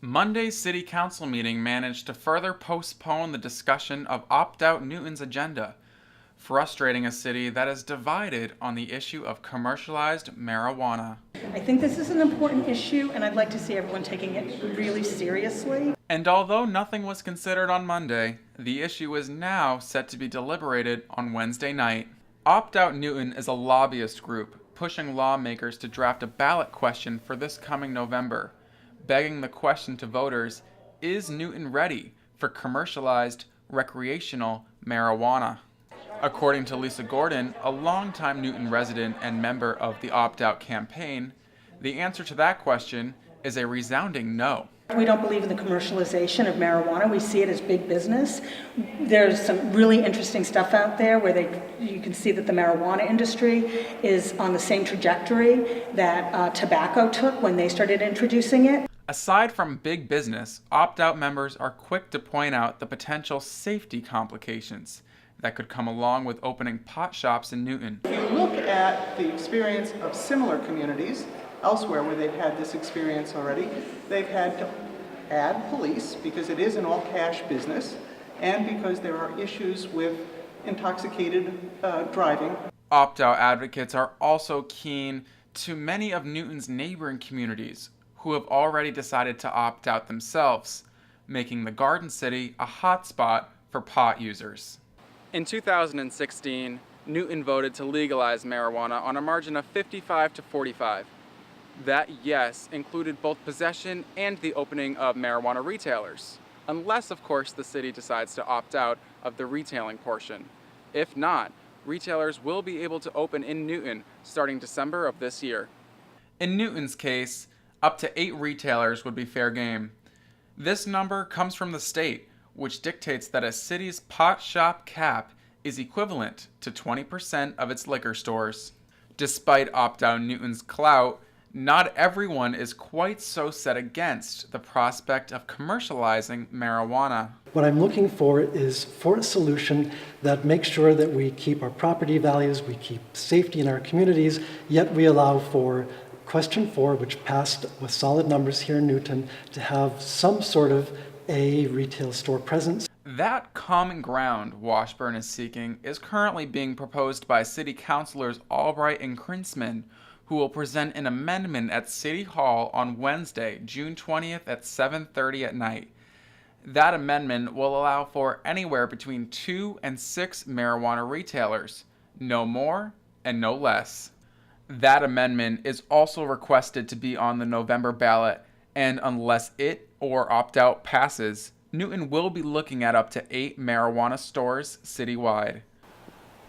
Monday's City Council meeting managed to further postpone the discussion of opt-out Newton's agenda, frustrating a city that is divided on the issue of commercialized marijuana. I think this is an important issue, and I'd like to see everyone taking it really seriously. And although nothing was considered on Monday, the issue is now set to be deliberated on Wednesday night. Opt-out Newton is a lobbyist group pushing lawmakers to draft a ballot question for this coming November, begging the question to voters, is Newton ready for commercialized recreational marijuana? According to Lisa Gordon, a longtime Newton resident and member of the opt-out campaign, the answer to that question is a resounding no. We don't believe in the commercialization of marijuana. We see it as big business. There's some really interesting stuff out there where you can see that the marijuana industry is on the same trajectory that tobacco took when they started introducing it. Aside from big business, opt-out members are quick to point out the potential safety complications that could come along with opening pot shops in Newton. If you look at the experience of similar communities elsewhere where they've had this experience already, they've had to add police because it is an all-cash business and because there are issues with intoxicated driving. Opt-out advocates are also keen to many of Newton's neighboring communities who have already decided to opt out themselves, making the Garden City a hotspot for pot users. In 2016, Newton voted to legalize marijuana on a margin of 55 to 45. That yes included both possession and the opening of marijuana retailers, unless of course the city decides to opt out of the retailing portion. If not, retailers will be able to open in Newton starting December of this year. In Newton's case, up to 8 retailers would be fair game. This number comes from the state, which dictates that a city's pot shop cap is equivalent to 20% of its liquor stores. Despite opt-out Newton's clout, not everyone is quite so set against the prospect of commercializing marijuana. What I'm looking for is for a solution that makes sure that we keep our property values, we keep safety in our communities, yet we allow for question 4, which passed with solid numbers here in Newton, to have some sort of a retail store presence. That common ground Washburn is seeking is currently being proposed by City Councilors Albright and Krinsman, who will present an amendment at City Hall on Wednesday, June 20th at 7:30 at night. That amendment will allow for anywhere between 2 and 6 marijuana retailers, no more and no less. That amendment is also requested to be on the November ballot, and unless it or opt-out passes, Newton will be looking at up to 8 marijuana stores citywide.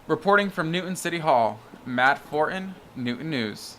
Reporting from Newton City Hall, Matt Fortin, Newton News.